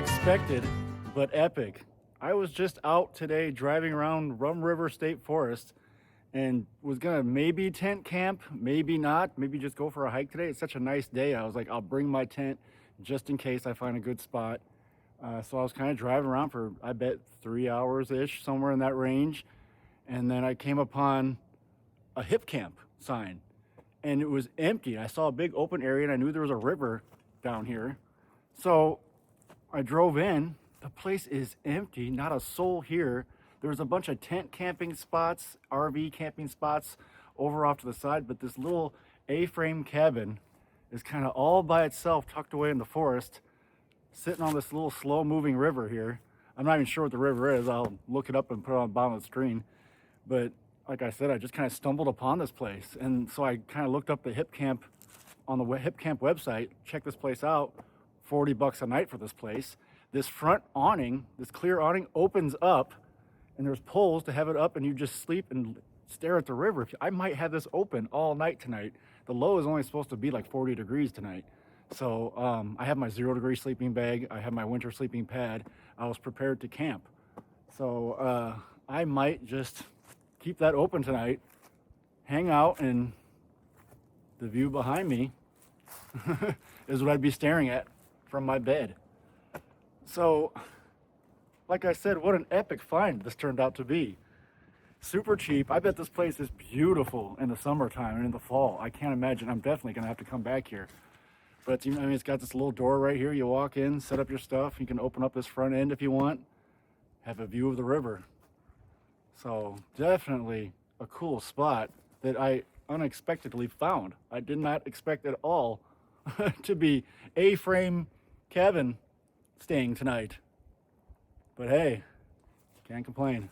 Unexpected, but epic. I was just out today driving around Rum River State Forest and was gonna maybe tent camp, maybe not, maybe just go for a hike today. It's such a nice day. I was like, I'll bring my tent just in case I find a good spot. So I was kind of driving around for, I bet, 3 hours ish, somewhere in that range. And then I came upon a HipCamp sign and it was empty. I saw a big open area and I knew there was a river down here. So I drove in. The place is empty, not a soul here. There was a bunch of tent camping spots, RV camping spots over off to the side, but this little A-frame cabin is kind of all by itself, tucked away in the forest, sitting on this little slow-moving river here. I'm not even sure what the river is. I'll look it up and put it on the bottom of the screen. But like I said, I just kind of stumbled upon this place. And so I kind of looked up the HipCamp on the HipCamp website, checked this place out, $40 a night for this place. This front awning, this clear awning, opens up and there's poles to have it up and you just sleep and stare at the river. I might have this open all night tonight. The low is only supposed to be like 40 degrees tonight. So I have my 0-degree sleeping bag. I have my winter sleeping pad. I was prepared to camp. So I might just keep that open tonight, hang out, and the view behind me is what I'd be staring at from my bed. So, like I said, what an epic find this turned out to be. Super cheap. I bet this place is beautiful in the summertime and in the fall. I can't imagine. I'm definitely going to have to come back here. But, you know, I mean, it's got this little door right here. You walk in, set up your stuff. You can open up this front end if you want. Have a view of the river. So, definitely a cool spot that I unexpectedly found. I did not expect at all to be A-frame cabin staying tonight. But hey, can't complain.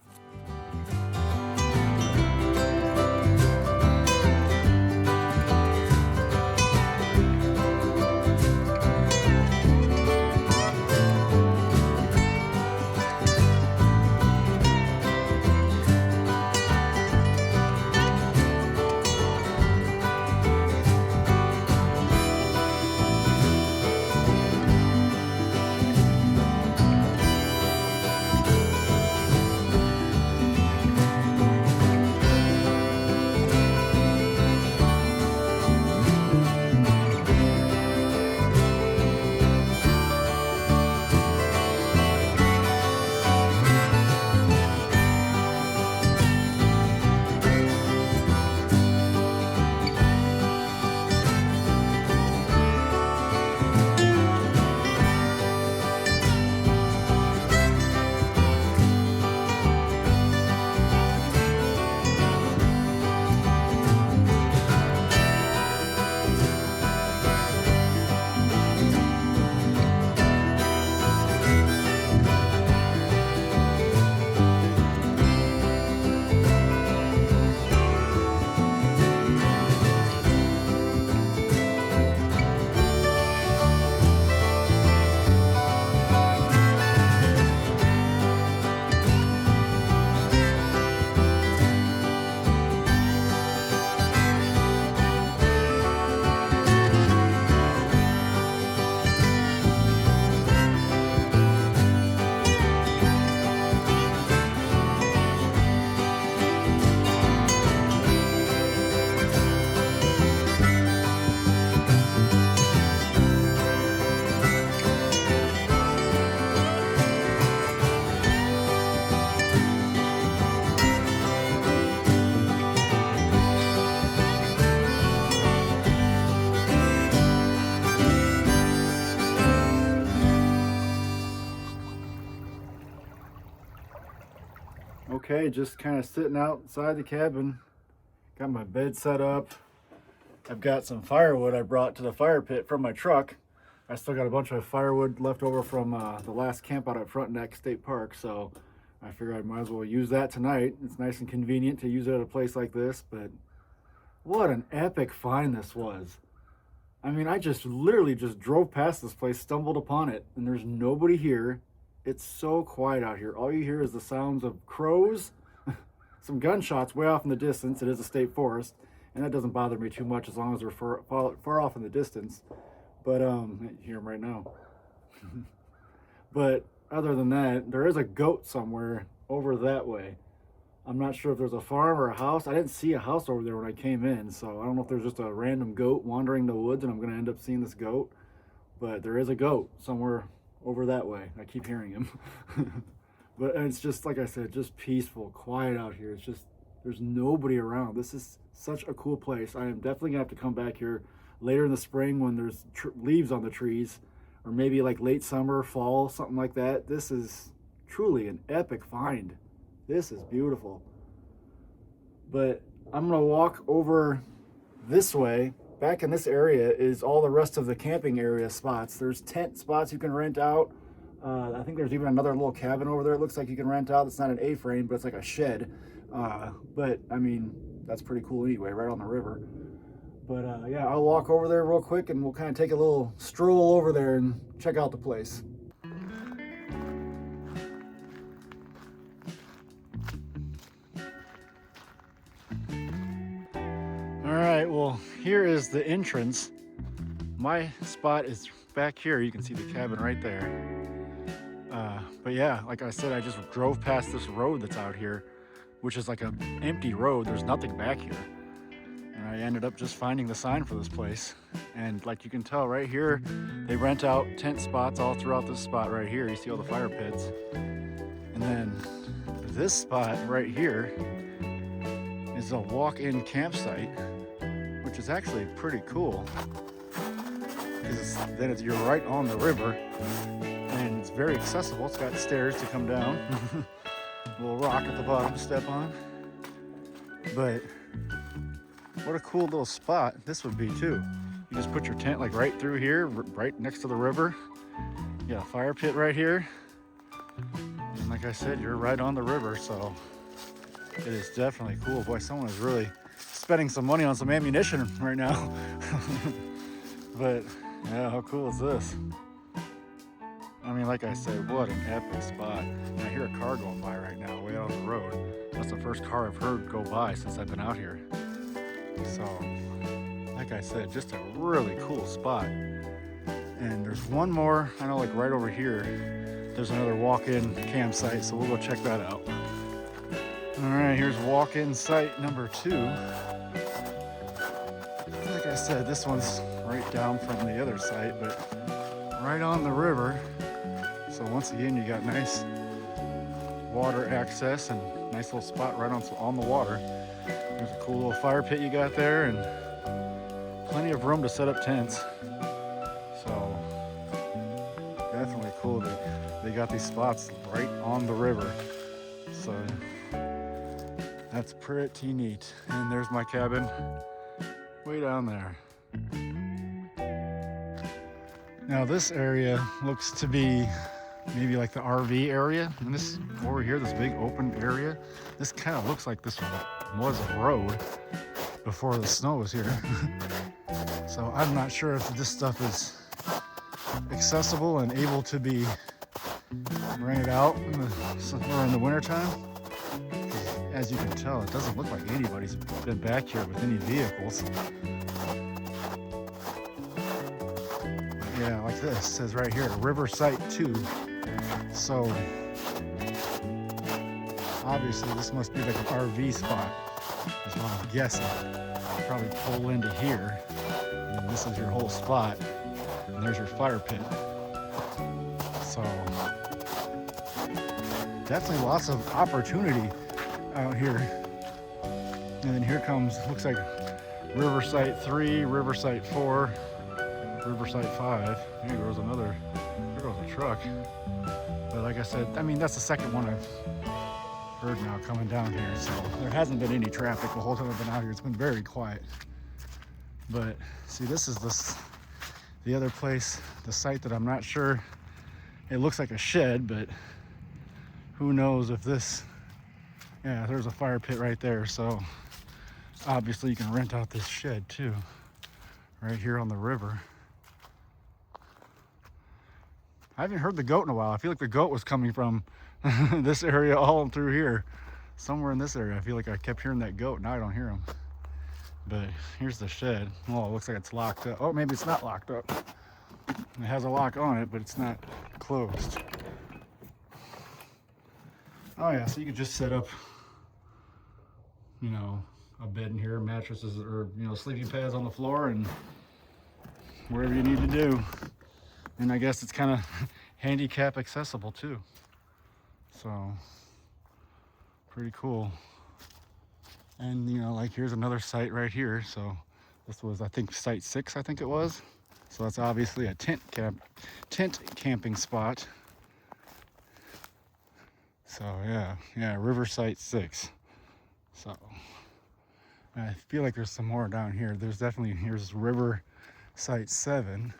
Okay, just kind of sitting outside the cabin. Got my bed set up. I've got some firewood I brought to the fire pit from my truck. I still got a bunch of firewood left over from the last camp out at Frontenac State Park, so I figured I might as well use that tonight. It's nice and convenient to use it at a place like this, but what an epic find this was. I mean, I just literally just drove past this place, stumbled upon it, and there's nobody here. It's so quiet out here. All you hear is the sounds of crows, some gunshots way off in the distance. It is a state forest, and that doesn't bother me too much as long as they're far off in the distance. But you hear them right now. But other than that, there is a goat somewhere over that way. I'm not sure if there's a farm or a house. I didn't see a house over there when I came in, so I don't know if there's just a random goat wandering the woods and I'm gonna end up seeing this goat. But there is a goat somewhere over that way. I keep hearing him. But it's just, like I said, just peaceful, quiet out here. It's just, there's nobody around. This is such a cool place. I am definitely gonna have to come back here later in the spring when there's leaves on the trees, or maybe like late summer, fall, something like that. This is truly an epic find. This is beautiful. But I'm gonna walk over this way. Back in this area is all the rest of the camping area spots. There's tent spots you can rent out. I think there's even another little cabin over there. It looks like you can rent out. It's not an A-frame, but it's like a shed. But I mean, that's pretty cool anyway, right on the river. But yeah, I'll walk over there real quick and we'll kind of take a little stroll over there and check out the place. All right, well, here is the entrance. My spot is back here. You can see the cabin right there. But yeah, like I said, I just drove past this road that's out here, which is like an empty road. There's nothing back here. And I ended up just finding the sign for this place. And like you can tell right here, they rent out tent spots all throughout this spot right here. You see all the fire pits. And then this spot right here is a walk-in campsite, which is actually pretty cool. Because then you're right on the river and it's very accessible. It's got stairs to come down. A little rock at the bottom to step on. But what a cool little spot this would be too. You just put your tent like right through here, right next to the river. You got a fire pit right here. And like I said, you're right on the river, so it is definitely cool. Boy, someone is really spending some money on some ammunition right now. But yeah, how cool is this? I mean, like I said, what an epic spot. And I hear a car going by right now, way out on the road. That's the first car I've heard go by since I've been out here. So, like I said, just a really cool spot. And there's one more, I know, like right over here, there's another walk-in campsite, so we'll go check that out. All right, here's walk-in site number 2. Like I said, this one's right down from the other site, but right on the river. So once again, you got nice water access and nice little spot right on the water. There's a cool little fire pit you got there and plenty of room to set up tents. So definitely cool that they got these spots right on the river. So that's pretty neat. And there's my cabin way down there. Now this area looks to be maybe like the RV area. And this over here, this big open area, this kind of looks like this was a road before the snow was here. So I'm not sure if this stuff is accessible and able to be rented out in the wintertime. As you can tell, it doesn't look like anybody's been back here with any vehicles. Yeah, like this, it says right here, River Site 2. So obviously this must be like an RV spot, is what I'm guessing. You'll probably pull into here, and this is your whole spot, and there's your fire pit. So definitely lots of opportunity out here. And then here comes, looks like River Site 3, River Site 4, River Site 5. There goes another, there goes a truck. But like I said, I mean, that's the second one I've heard now coming down here. So there hasn't been any traffic the whole time I've been out here. It's been very quiet. But see, this is the other place, the site that I'm not sure. It looks like a shed, but who knows if this, yeah, there's a fire pit right there. So obviously you can rent out this shed too, right here on the river. I haven't heard the goat in a while. I feel like the goat was coming from this area all through here. Somewhere in this area, I feel like I kept hearing that goat. Now I don't hear him. But here's the shed. Well, it looks like it's locked up. Oh, maybe it's not locked up. It has a lock on it, but it's not closed. Oh yeah, so you could just set up, you know, a bed in here, mattresses, or, you know, sleeping pads on the floor, and wherever you need to do. And I guess it's kind of handicap accessible too. So pretty cool. And you know, like here's another site right here. So this was, I think, site 6, I think it was. So that's obviously a tent camping spot. So yeah, river site 6. So I feel like there's some more down here. There's definitely, here's river site 7.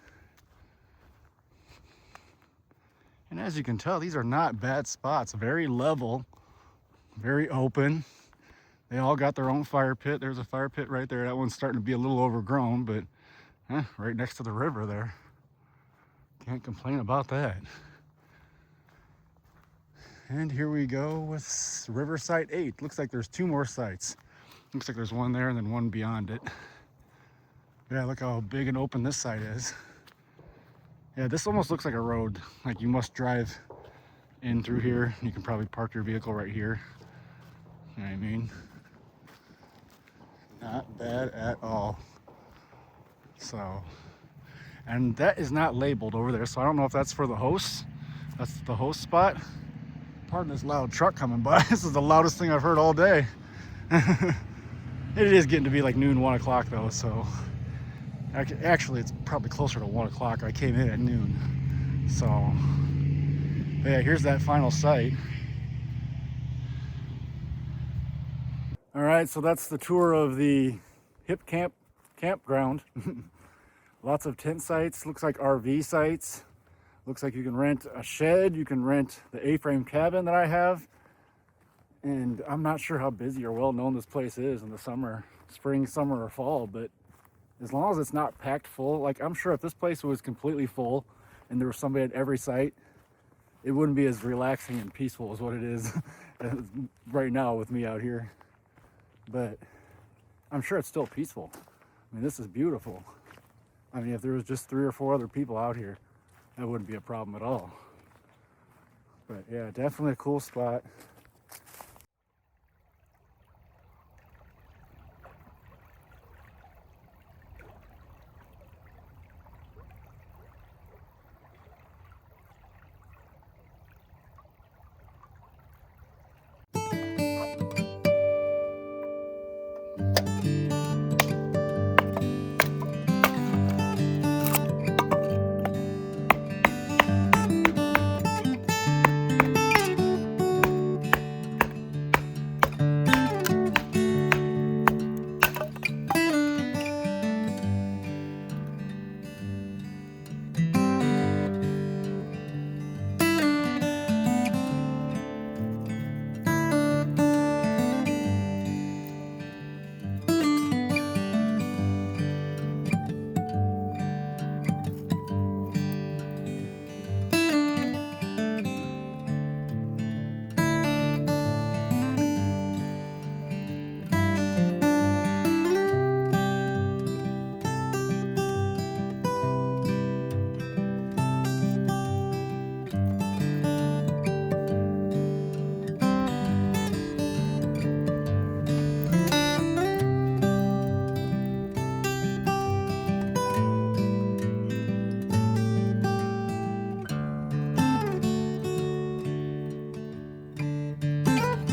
And as you can tell, these are not bad spots. Very level, very open. They all got their own fire pit. There's a fire pit right there. That one's starting to be a little overgrown, but right next to the river there. Can't complain about that. And here we go with river site 8. Looks like there's 2 more sites. Looks like there's one there and then one beyond it. Yeah, look how big and open this site is. Yeah, this almost looks like a road. Like you must drive in through here. You can probably park your vehicle right here. You know what I mean? Not bad at all. So, and that is not labeled over there, so I don't know if that's for the hosts. That's the host spot. Pardon this loud truck coming by. This is the loudest thing I've heard all day. It is getting to be like noon, 1 o'clock though, so actually it's probably closer to 1 o'clock. I came in at noon. So yeah, here's that final site. All right, so that's the tour of the HipCamp campground. Lots of tent sites, looks like RV sites. Looks like you can rent a shed, you can rent the A-frame cabin that I have. And I'm not sure how busy or well known this place is in the summer, spring, summer, or fall, but as long as it's not packed full, like I'm sure if this place was completely full and there was somebody at every site, it wouldn't be as relaxing and peaceful as what it is right now with me out here. But I'm sure it's still peaceful. I mean, this is beautiful. I mean, if there was just 3 or 4 other people out here, that wouldn't be a problem at all. But yeah, definitely a cool spot.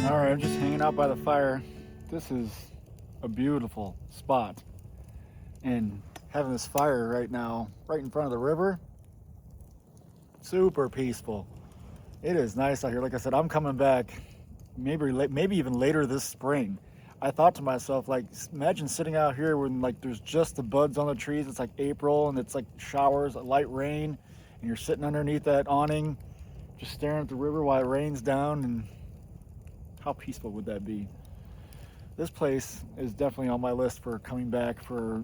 All right, I'm just hanging out by the fire. This is a beautiful spot. And having this fire right now, right in front of the river, super peaceful. It is nice out here. Like I said, I'm coming back maybe even later this spring. I thought to myself, like, imagine sitting out here when like there's just the buds on the trees. It's like April and it's like showers, light rain, and you're sitting underneath that awning, just staring at the river while it rains down. And how peaceful would that be? This place is definitely on my list for coming back for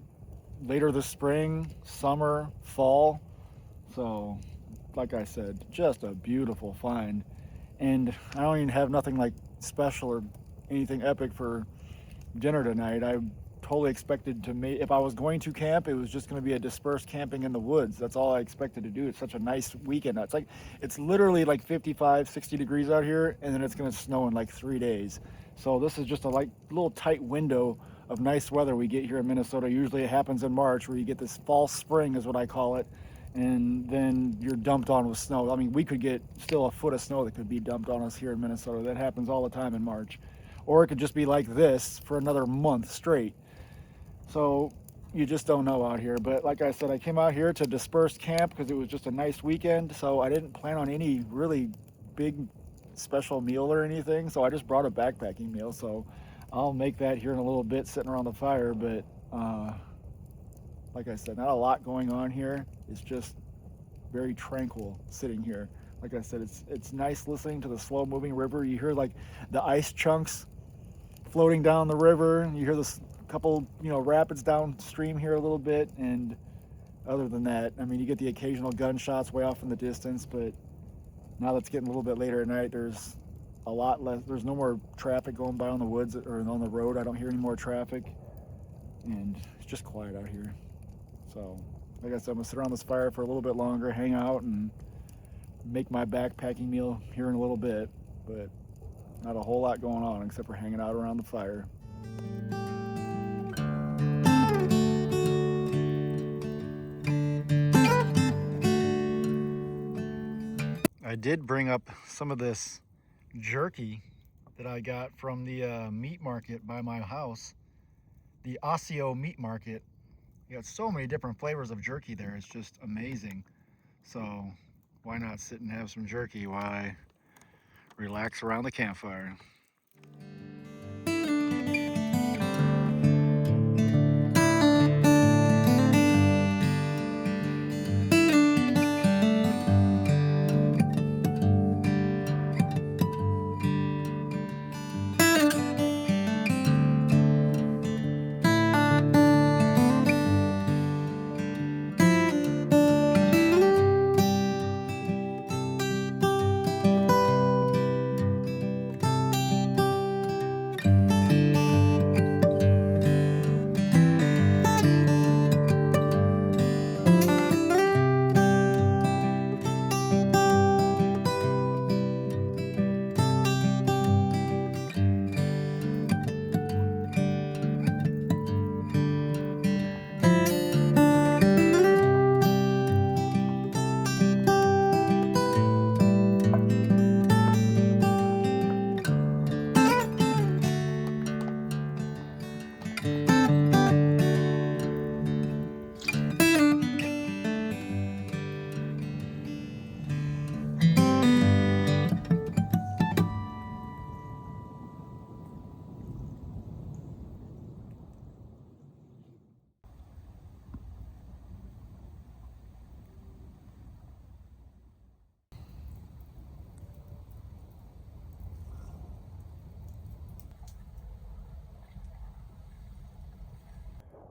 later this spring, summer, fall. So, like I said, just a beautiful find. And I don't even have nothing like special or anything epic for dinner tonight. I totally expected to if I was going to camp, it was just going to be a dispersed camping in the woods. That's all I expected to do. It's such a nice weekend. It's literally like 55, 60 degrees out here, and then it's going to snow in like 3 days. So this is just a little tight window of nice weather we get here in Minnesota. Usually it happens in March, where you get this false spring is what I call it, and then you're dumped on with snow. I mean, we could get still a foot of snow that could be dumped on us here in Minnesota. That happens all the time in March. Or it could just be like this for another month straight. So you just don't know out here. But like I said, I came out here to disperse camp because it was just a nice weekend. So I didn't plan on any really big special meal or anything. So I just brought a backpacking meal. So I'll make that here in a little bit sitting around the fire. But like I said, not a lot going on here. It's just very tranquil sitting here. Like I said, it's nice listening to the slow moving river. You hear like the ice chunks floating down the river. You hear this couple, rapids downstream here a little bit. And other than that, I mean, you get the occasional gunshots way off in the distance, but now that it's getting a little bit later at night, there's a lot less, there's no more traffic going by on the woods or on the road. I don't hear any more traffic, and it's just quiet out here. So, like I said, I'm gonna sit around this fire for a little bit longer, hang out, and make my backpacking meal here in a little bit, but not a whole lot going on except for hanging out around the fire. I did bring up some of this jerky that I got from the meat market by my house, the Osseo meat market. You got so many different flavors of jerky there. It's just amazing. So why not sit and have some jerky while I relax around the campfire?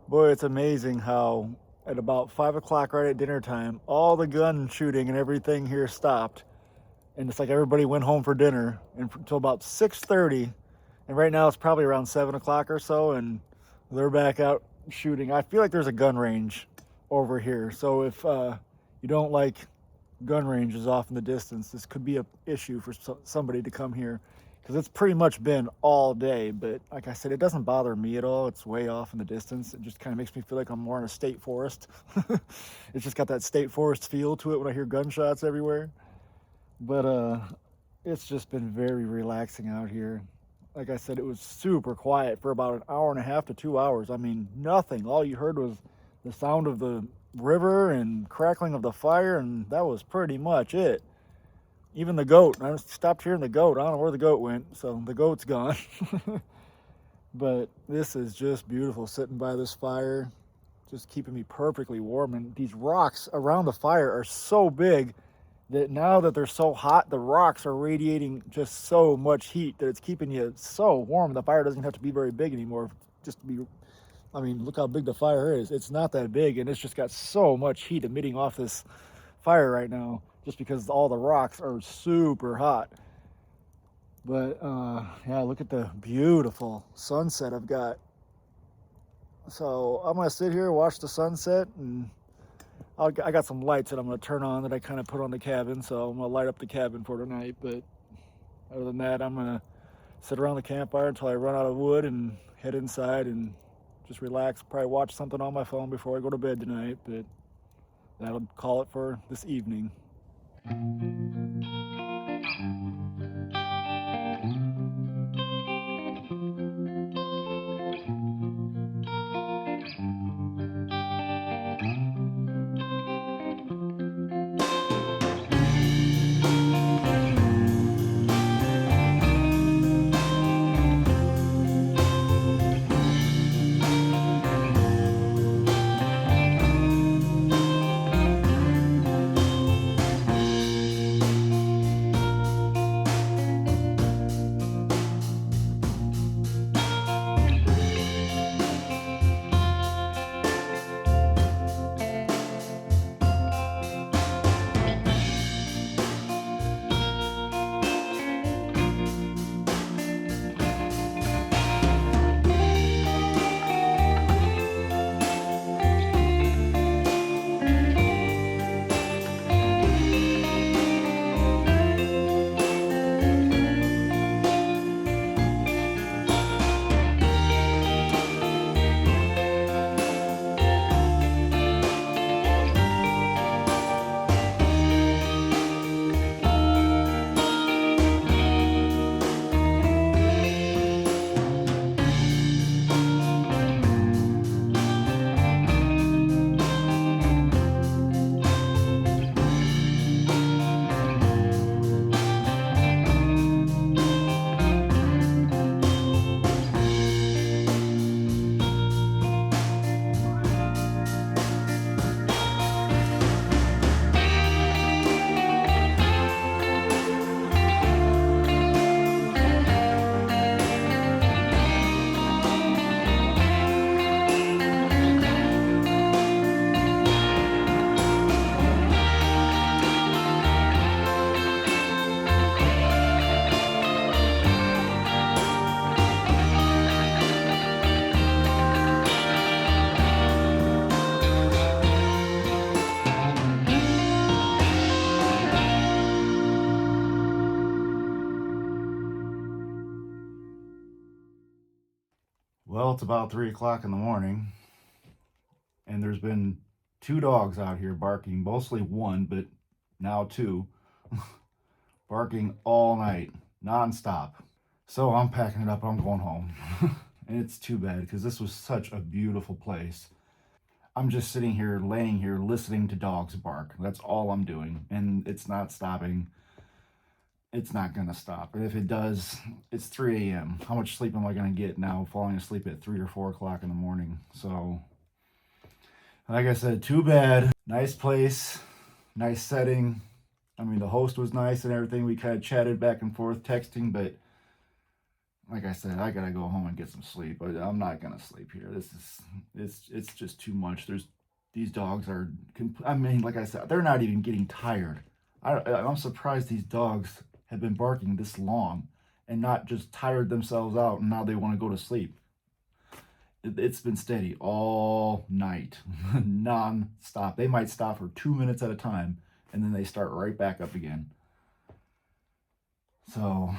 Boy, it's amazing how at about 5 o'clock right at dinner time, all the gun shooting and everything here stopped. And it's like everybody went home for dinner until about 6:30. And right now it's probably around 7 o'clock or so, and they're back out shooting. I feel like there's a gun range over here. So if you don't like gun ranges off in the distance, this could be an issue for somebody to come here, because it's pretty much been all day. But like I said, it doesn't bother me at all. It's way off in the distance. It just kind of makes me feel like I'm more in a state forest. It's just got that state forest feel to it when I hear gunshots everywhere. But it's just been very relaxing out here. Like I said, it was super quiet for about an hour and a half to 2 hours. I mean, nothing. All you heard was the sound of the river and crackling of the fire, and that was pretty much it. Even the goat. I stopped hearing the goat. I don't know where the goat went, so the goat's gone. But this is just beautiful, sitting by this fire, just keeping me perfectly warm. And these rocks around the fire are so big that now that they're so hot, the rocks are radiating just so much heat that it's keeping you so warm. The fire doesn't have to be very big anymore. Just to be, I mean, look how big the fire is. It's not that big, and it's just got so much heat emitting off this fire right now, just because all the rocks are super hot. But yeah, look at the beautiful sunset I've got So I'm gonna sit here, watch the sunset, and I got some lights that I'm gonna turn on that I kind of put on the cabin. So I'm gonna light up the cabin for tonight. But other than that, I'm gonna sit around the campfire until I run out of wood and head inside and just relax. Probably watch something on my phone before I go to bed tonight. But that'll call it for this evening. Well, it's about 3 o'clock in the morning, and there's been two dogs out here barking, mostly one, but now two, barking all night, nonstop. So I'm packing it up, I'm going home. And it's too bad because this was such a beautiful place. I'm just sitting here, laying here, listening to dogs bark. That's all I'm doing. And it's not stopping. It's not going to stop. And if it does, it's 3 a.m. How much sleep am I going to get now falling asleep at 3 or 4 o'clock in the morning? So, like I said, too bad. Nice place, nice setting. I mean, the host was nice and everything. We kind of chatted back and forth, texting, but like I said, I gotta go home and get some sleep. But I'm not gonna sleep here. It's just too much. These dogs are. I mean, like I said, they're not even getting tired. I'm surprised these dogs have been barking this long and not just tired themselves out and now they want to go to sleep. It's been steady all night, non-stop. They might stop for 2 minutes at a time and then they start right back up again. So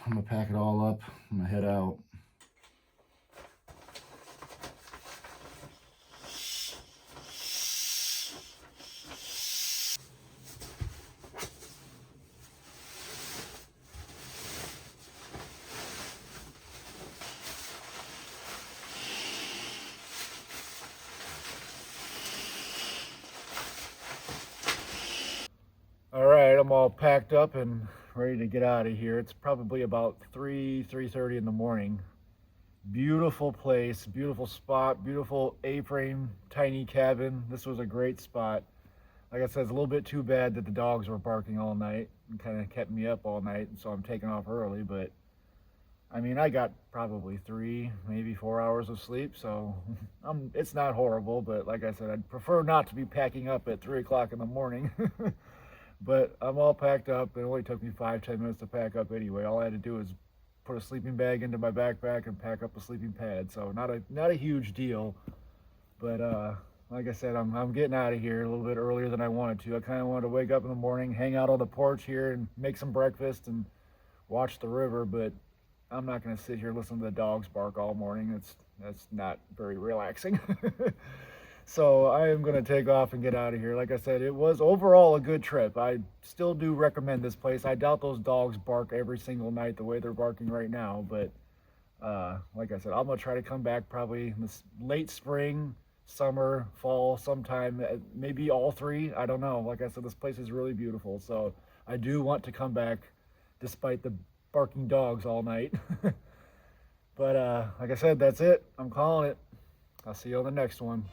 I'm gonna pack it all up. I'm gonna head out. All right, I'm all packed up and ready to get out of here. It's probably about 3:30 in the morning. Beautiful place, beautiful spot, beautiful A-frame tiny cabin. This was a great spot. Like I said, it's a little bit too bad that the dogs were barking all night and kind of kept me up all night, and so I'm taking off early. But I mean, I got probably 3, maybe 4 hours of sleep, so it's not horrible. But like I said, I'd prefer not to be packing up at 3 o'clock in the morning. But I'm all packed up. It only took me 5, 10 minutes to pack up anyway. All I had to do was put a sleeping bag into my backpack and pack up a sleeping pad. So not a huge deal, but like I said, I'm getting out of here a little bit earlier than I wanted to. I kind of wanted to wake up in the morning, hang out on the porch here, and make some breakfast and watch the river. But I'm not going to sit here and listen to the dogs bark all morning. That's not very relaxing. So I am going to take off and get out of here. Like I said, it was overall a good trip. I still do recommend this place. I doubt those dogs bark every single night the way they're barking right now. But like I said, I'm going to try to come back probably in this late spring, summer, fall, sometime, maybe all three. I don't know. Like I said, this place is really beautiful. So I do want to come back despite the barking dogs all night. But like I said, that's it. I'm calling it. I'll see you on the next one.